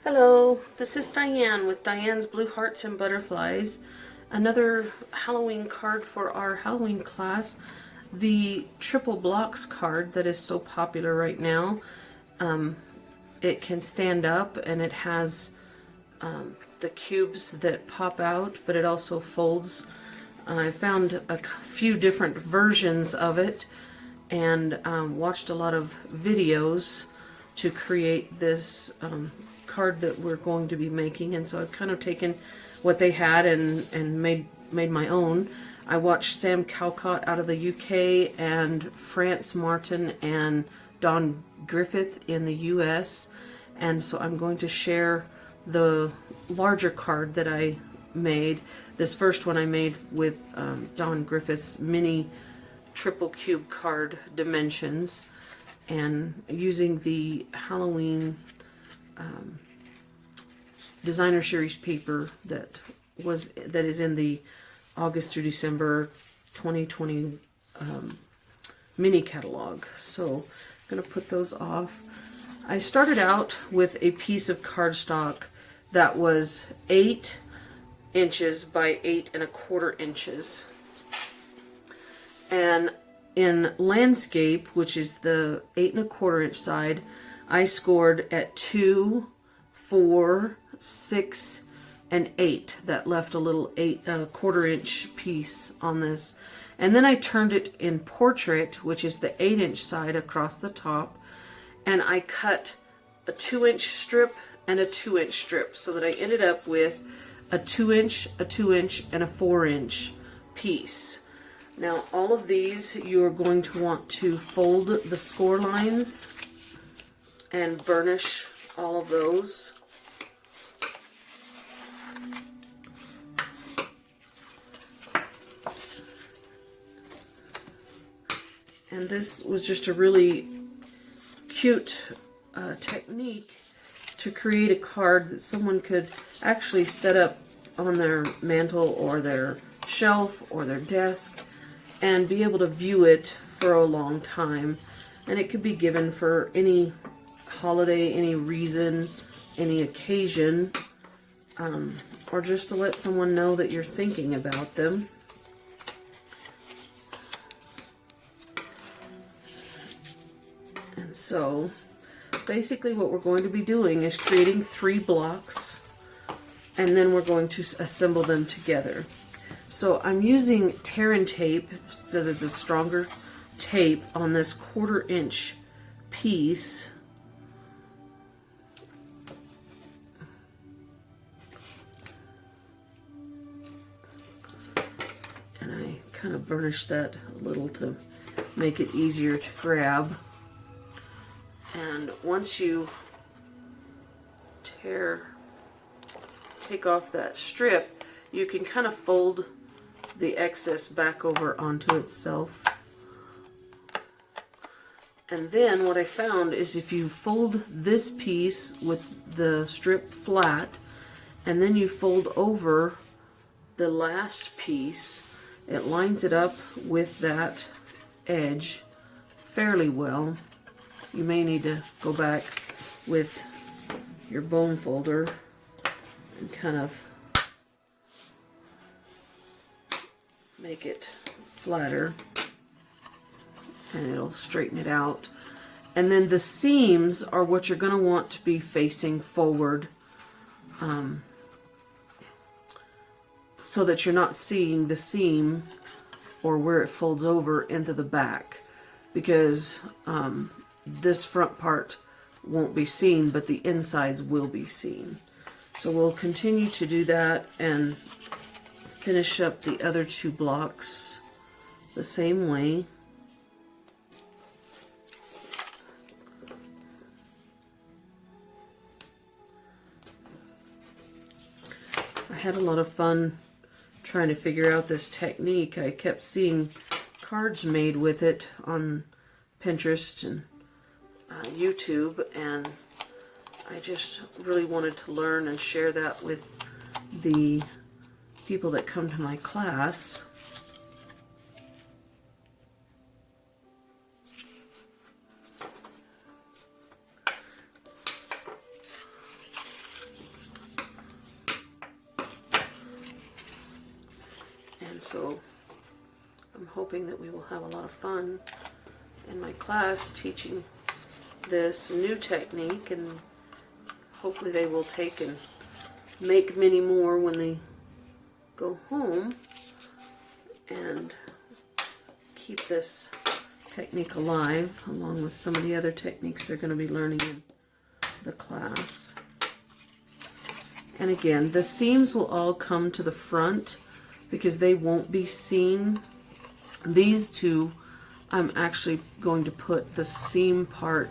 Hello, this is Diane with Diane's Blue Hearts and Butterflies. Another Halloween card for our Halloween class. The Triple Blocks card that is so popular right now. It can stand up and it has the cubes that pop out, but it also folds. I found a few different versions of it and watched a lot of videos to create this card that we're going to be making, and so I've kind of taken what they had and made my own. I watched Sam Calcott out of the UK and France Martin and Don Griffith in the US, and so I'm going to share the larger card that I made. This first one I made with Don Griffith's mini triple cube card dimensions, and using the Halloween designer series paper that is in the August through December 2020 mini catalog. So I'm going to put those off. I started out with a piece of cardstock that was 8 inches by 8¼ inches. And in landscape, which is the 8¼ inch side, I scored at 2, 4, 6, and 8. That left a little 8¼ inch piece on this. And then I turned it in portrait, which is the 8 inch side across the top, and I cut a 2 inch strip and a 2 inch strip, so that I ended up with a 2 inch, a 2 inch, and a 4 inch piece. Now all of these you are going to want to fold the score lines and burnish all of those. And this was just a really cute technique to create a card that someone could actually set up on their mantle or their shelf or their desk and be able to view it for a long time. And it could be given for any holiday, any reason, any occasion, or just to let someone know that you're thinking about them. And so basically what we're going to be doing is creating 3 blocks, and then we're going to assemble them together. So I'm using Terran tape, it says it's a stronger tape, on this 1/4 inch piece. And I kind of burnish that a little to make it easier to grab. And once you take off that strip, you can kind of fold the excess back over onto itself. And then what I found is if you fold this piece with the strip flat, and then you fold over the last piece, it lines it up with that edge fairly well. You may need to go back with your bone folder and kind of make it flatter, and it'll straighten it out. And then the seams are what you're going to want to be facing forward, so that you're not seeing the seam or where it folds over into the back, because this front part won't be seen, but the insides will be seen. So we'll continue to do that and finish up the other 2 blocks the same way. I had a lot of fun trying to figure out this technique. I kept seeing cards made with it on Pinterest and YouTube, and I just really wanted to learn and share that with the people that come to my class. And so I'm hoping that we will have a lot of fun in my class teaching this new technique, and hopefully they will take and make many more when they go home and keep this technique alive along with some of the other techniques they're going to be learning in the class. And again, the seams will all come to the front because they won't be seen. These two, I'm actually going to put the seam part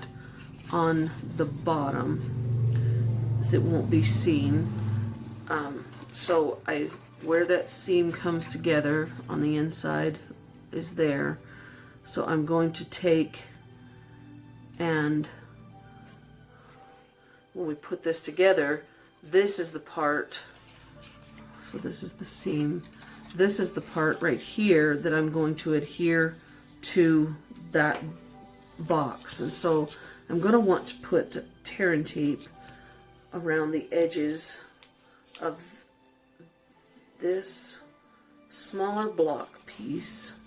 on the bottom, so it won't be seen. So where that seam comes together on the inside is there. So I'm going to take, and when we put this together, this is the part, so this is the seam, this is the part right here that I'm going to adhere to that box. And so I'm going to want to put tear and tape around the edges of this smaller block piece.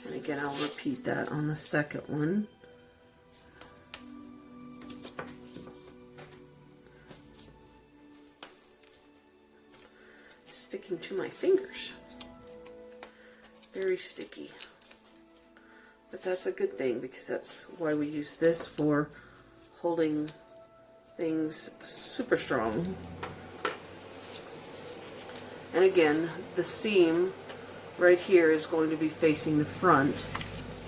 And again, I'll repeat that on the second one. Sticking to my fingers. Very sticky. But that's a good thing, because that's why we use this, for holding things super strong. And again, the seam right here is going to be facing the front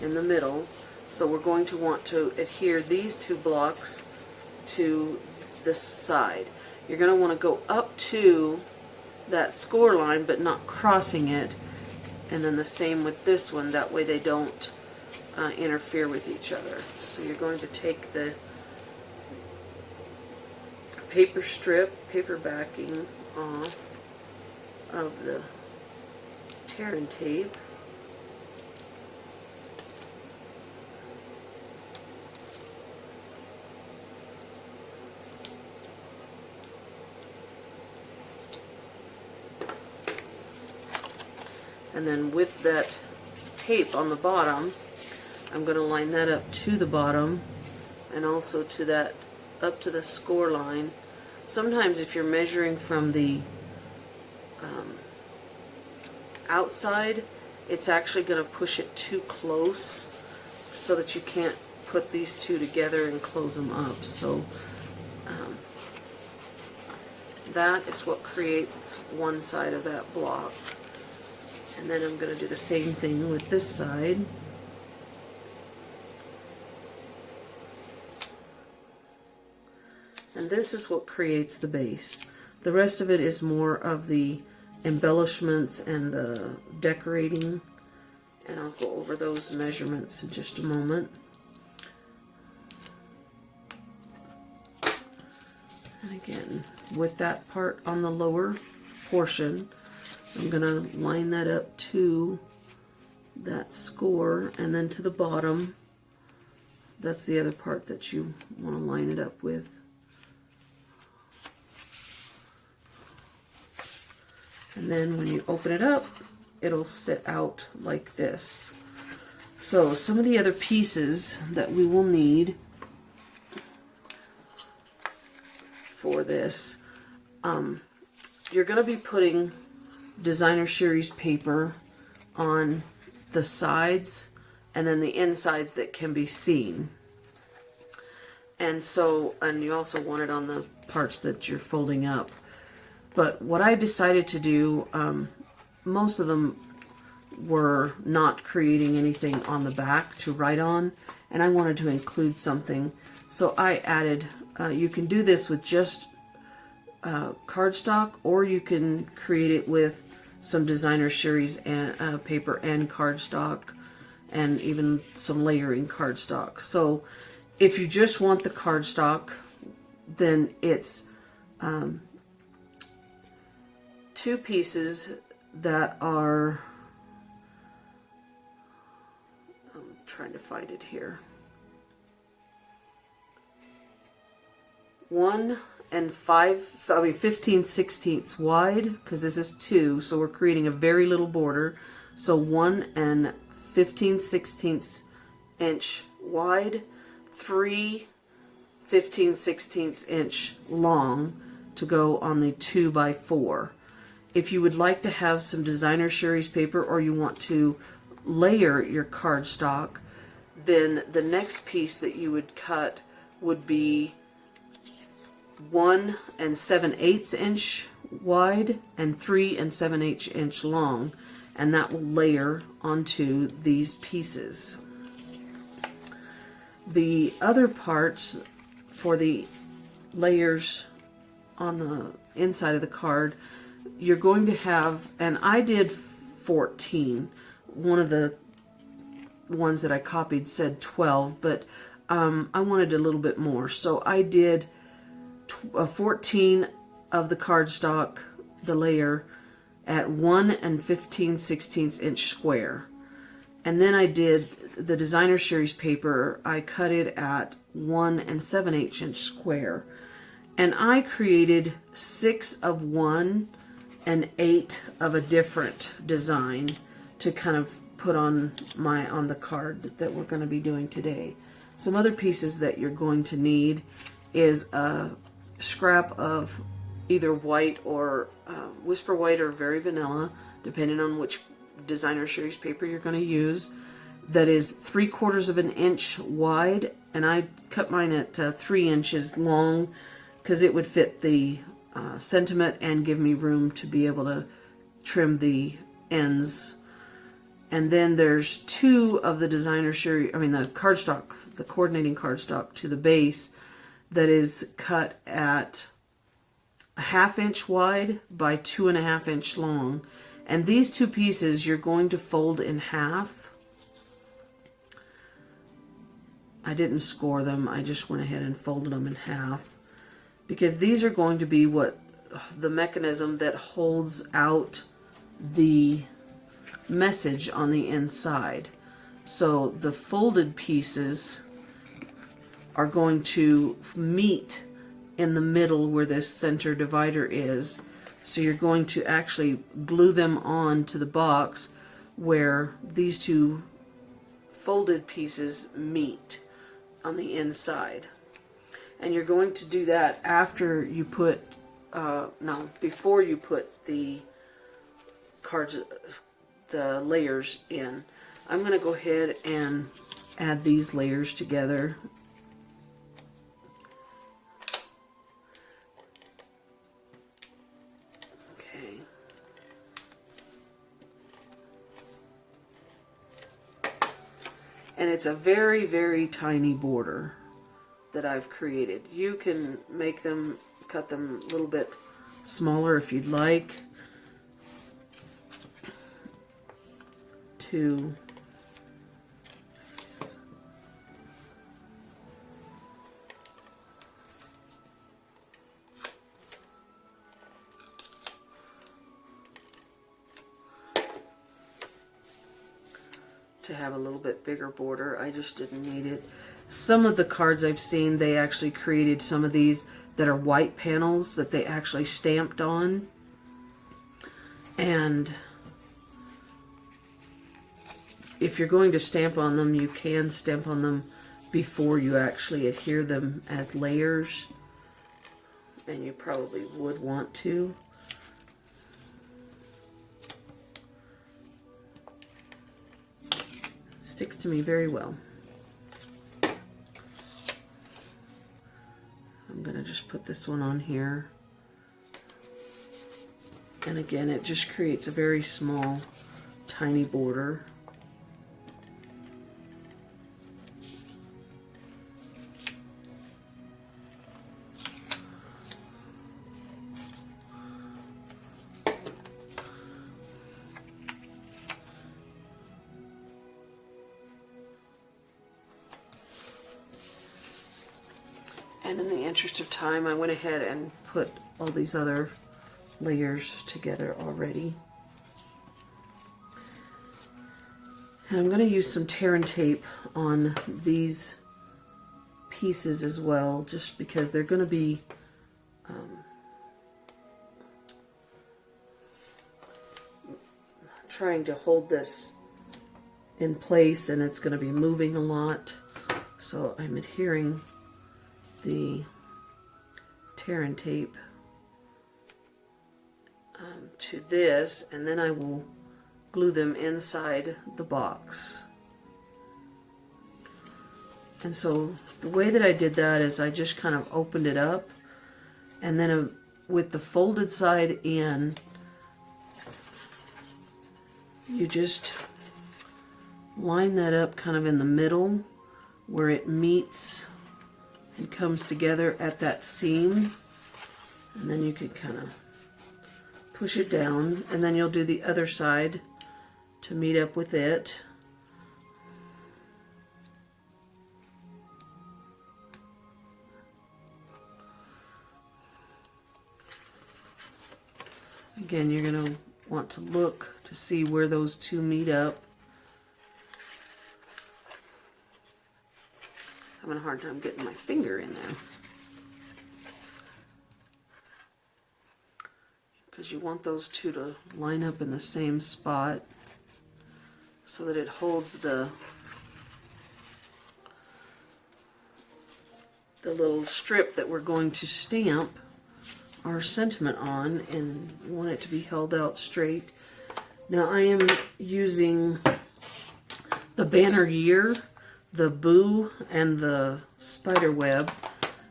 in the middle. So we're going to want to adhere these two blocks to the side. You're going to want to go up to that score line but not crossing it, and then the same with this one, that way they don't interfere with each other. So you're going to take the paper strip, paper backing off of the tear and tape, and then with that tape on the bottom, I'm going to line that up to the bottom and also to that, up to the score line. Sometimes if you're measuring from the outside, it's actually going to push it too close so that you can't put these two together and close them up. So that is what creates one side of that block. And then I'm going to do the same thing with this side. And this is what creates the base. The rest of it is more of the embellishments and the decorating, and I'll go over those measurements in just a moment. And again, with that part on the lower portion, I'm going to line that up to that score, and then to the bottom, that's the other part that you want to line it up with. And then when you open it up, it'll sit out like this. So some of the other pieces that we will need for this, you're going to be putting designer series paper on the sides and then the insides that can be seen. And so, and you also want it on the parts that you're folding up. But what I decided to do, most of them were not creating anything on the back to write on, and I wanted to include something. So I added, you can do this with just cardstock, or you can create it with some designer series and, paper and cardstock, and even some layering cardstock. So if you just want the cardstock, then it's two pieces that are, I'm trying to find it here. 15/16 wide, because this is 2, so we're creating a very little border. So 1 15/16 inch wide, 3 15/16 inch long to go on the 2x4. If you would like to have some designer Sherry's paper, or you want to layer your cardstock, then the next piece that you would cut would be 1 7/8 inch wide and 3 7/8 inch long, and that will layer onto these pieces. The other parts for the layers on the inside of the card, you're going to have, and I did 14. One of the ones that I copied said 12, but I wanted a little bit more, so I did 14 of the cardstock, the layer, at 1 15/16 inch square. And then I did the designer Sherry's paper, I cut it at 1 7/8 inch square. And I created 6 of one and 8 of a different design to kind of put on the card that we're going to be doing today. Some other pieces that you're going to need is a scrap of either white or Whisper White or Very Vanilla, depending on which designer Sherry's paper you're going to use. That is 3/4 of an inch wide, and I cut mine at 3 inches long because it would fit the sentiment and give me room to be able to trim the ends. And then there's 2 of the designer Sherry, the cardstock, the coordinating cardstock to the base, that is cut at a 1/2 inch wide by 2.5 inch long. And these 2 pieces you're going to fold in half. I didn't score them, I just went ahead and folded them in half, because these are going to be the mechanism that holds out the message on the inside. So the folded pieces are going to meet in the middle where this center divider is. So you're going to actually glue them on to the box where these 2 folded pieces meet on the inside. And you're going to do that after you put, before you put the the layers in. I'm going to go ahead and add these layers together. Okay. And it's a very, very tiny border that I've created. You can make them, cut them a little bit smaller if you'd like. To have a little bit bigger border. I just didn't need it. Some of the cards I've seen, they actually created some of these that are white panels that they actually stamped on. And if you're going to stamp on them, you can stamp on them before you actually adhere them as layers. And you probably would want to. Sticks to me very well. I'm going to just put this one on here. And again, it just creates a very small, tiny border. And in the interest of time, I went ahead and put all these other layers together already. And I'm going to use some tear and tape on these pieces as well, just because they're going to be trying to hold this in place, and it's going to be moving a lot. So I'm adhering the tear and tape to this, and then I will glue them inside the box. And so the way that I did that is I just kind of opened it up, and then with the folded side in, you just line that up kind of in the middle where it meets and comes together at that seam, and then you can kind of push it down, and then you'll do the other side to meet up with it. Again, you're going to want to look to see where those two meet up. Having a hard time getting my finger in there, because you want those two to line up in the same spot so that it holds the little strip that we're going to stamp our sentiment on, and you want it to be held out straight. Now I am using the banner year, the Boo, and the spider web,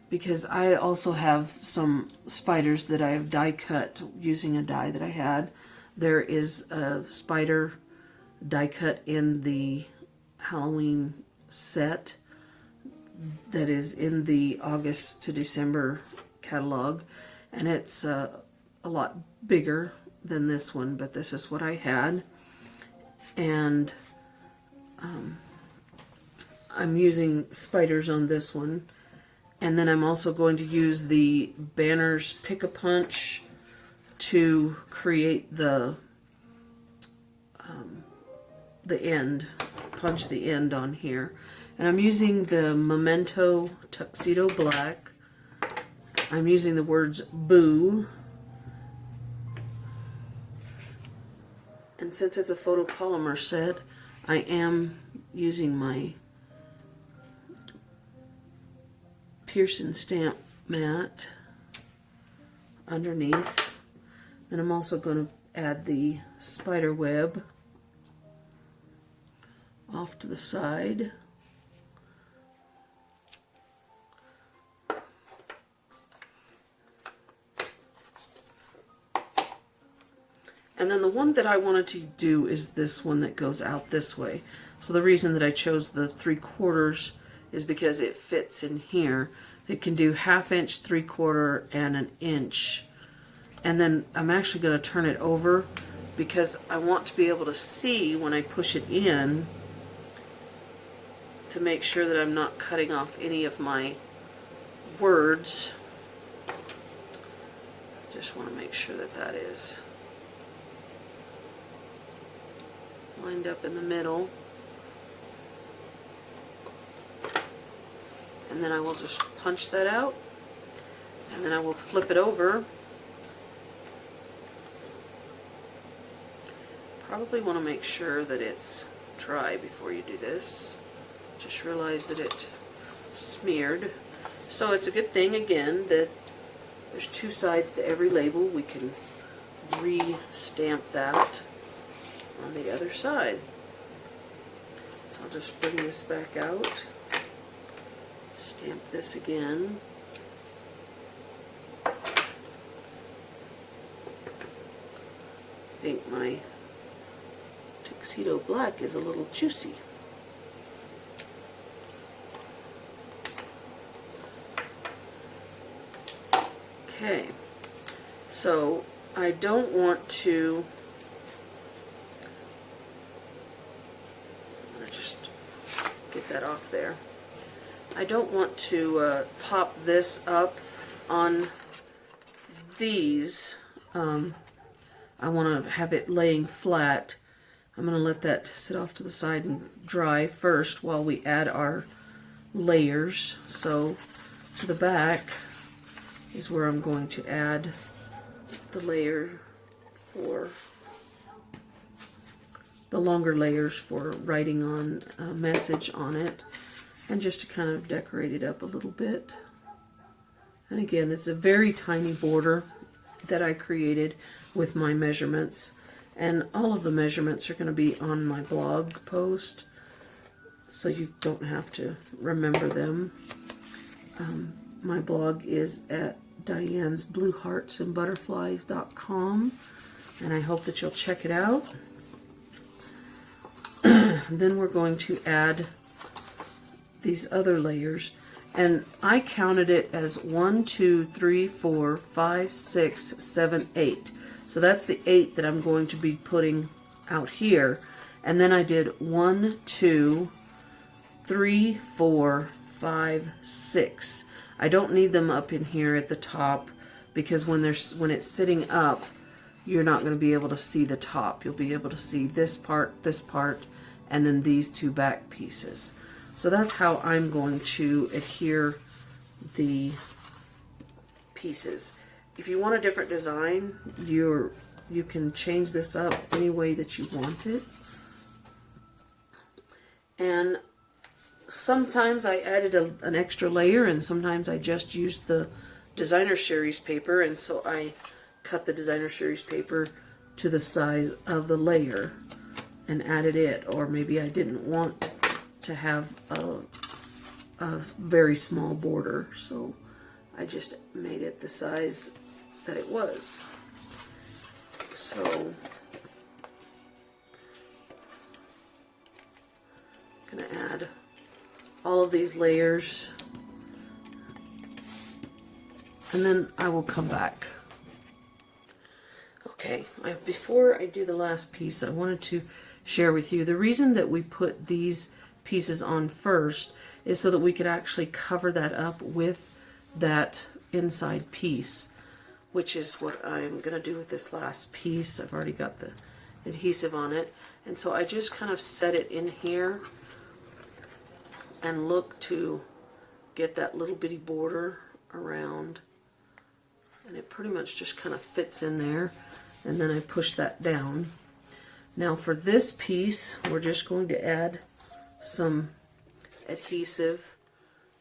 because I also have some spiders that I have die cut using a die that I had. There is a spider die cut in the Halloween set that is in the August to December catalog, and it's a lot bigger than this one, but this is what I had. And I'm using spiders on this one, and then I'm also going to use the Banners Pick-a-Punch to create the end, punch the end on here. And I'm using the Memento Tuxedo Black. I'm using the words Boo, and since it's a photopolymer set, I am using my Pearson stamp mat underneath. Then I'm also going to add the spider web off to the side. And then the one that I wanted to do is this one that goes out this way. So the reason that I chose the 3/4 is because it fits in here. It can do 1/2 inch, 3/4, and 1 inch. And then I'm actually going to turn it over because I want to be able to see when I push it in to make sure that I'm not cutting off any of my words. Just want to make sure that that is lined up in the middle. And then I will just punch that out, and then I will flip it over. Probably want to make sure that it's dry before you do this. Just realize that it smeared. So it's a good thing, again, that there's 2 sides to every label. We can re-stamp that on the other side. So I'll just bring this back out. Stamp this again. I think my Tuxedo Black is a little juicy. Okay, so I don't want to, I'm going to just get that off there. I don't want to pop this up on these. I want to have it laying flat. I'm going to let that sit off to the side and dry first while we add our layers. So to the back is where I'm going to add the layer for the longer layers for writing on a message on it, and just to kind of decorate it up a little bit. And again, it's a very tiny border that I created with my measurements, and all of the measurements are going to be on my blog post, so you don't have to remember them. My blog is at dianesblueheartsandbutterflies.com, and I hope that you'll check it out. Then we're going to add these other layers, and I counted it as 1, 2, 3, 4, 5, 6, 7, 8. So that's the 8 that I'm going to be putting out here. And then I did 1, 2, 3, 4, 5, 6. I don't need them up in here at the top, because when it's sitting up, you're not going to be able to see the top. You'll be able to see this part, and then these two back pieces. So that's how I'm going to adhere the pieces. If you want a different design, you can change this up any way that you want it. And sometimes I added an extra layer, and sometimes I just used the designer series paper, and so I cut the designer series paper to the size of the layer and added it. Or maybe I didn't want to have a very small border, so I just made it the size that it was. So I'm going to add all of these layers, and then I will come back. Okay, before I do the last piece, I wanted to share with you the reason that we put these pieces on first is so that we could actually cover that up with that inside piece, which is what I'm going to do with this last piece. I've already got the adhesive on it, and so I just kind of set it in here and look to get that little bitty border around, and it pretty much just kind of fits in there, and then I push that down. Now for this piece, we're just going to add some adhesive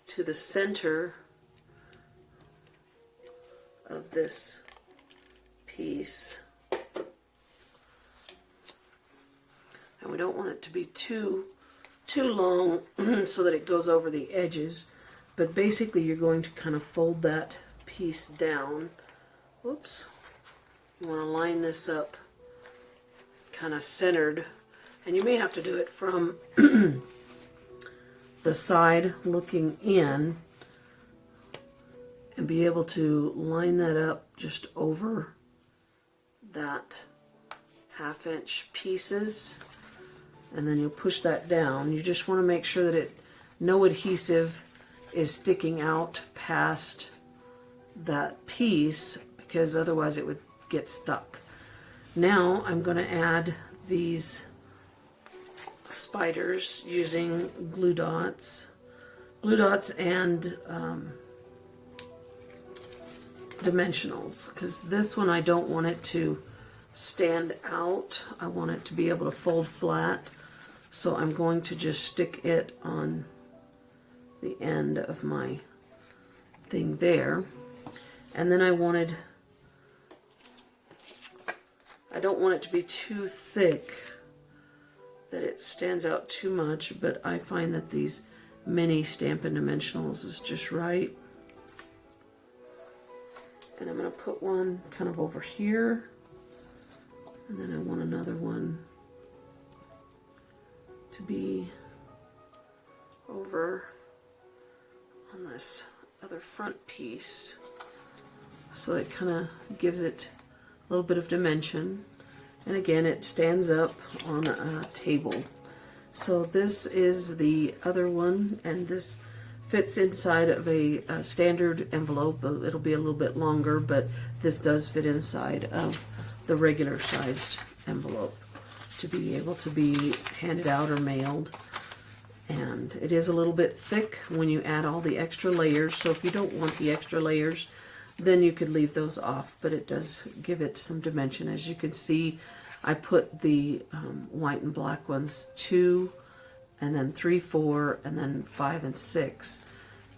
to the center of this piece. And we don't want it to be too long so that it goes over the edges, but basically you're going to kind of fold that piece down. Whoops. You want to line this up kind of centered, and you may have to do it from the side looking in and be able to line that up just over that 1/2-inch pieces, and then you'll push that down. You just want to make sure that no adhesive is sticking out past that piece, because otherwise it would get stuck. Now I'm going to add these spiders using glue dots and dimensionals, because this one I don't want it to stand out. I want it to be able to fold flat, so I'm going to just stick it on the end of my thing there. And then I don't want it to be too thick that it stands out too much, but I find that these mini Stampin' Dimensionals is just right. And I'm going to put one kind of over here, and then I want another one to be over on this other front piece, so it kind of gives it a little bit of dimension. And again, it stands up on a table. So this is the other one, and this fits inside of a standard envelope. It'll be a little bit longer, but this does fit inside of the regular sized envelope to be able to be handed out or mailed. And it is a little bit thick when you add all the extra layers, so if you don't want the extra layers, then you could leave those off, but it does give it some dimension. As you can see, I put the white and black ones 2, and then 3, 4, and then 5 and 6.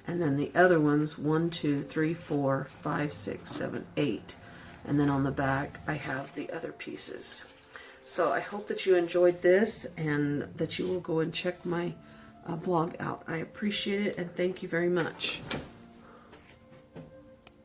And then the other ones 1, 2, 3, 4, 5, 6, 7, 8. And then on the back, I have the other pieces. So I hope that you enjoyed this and that you will go and check my blog out. I appreciate it and thank you very much.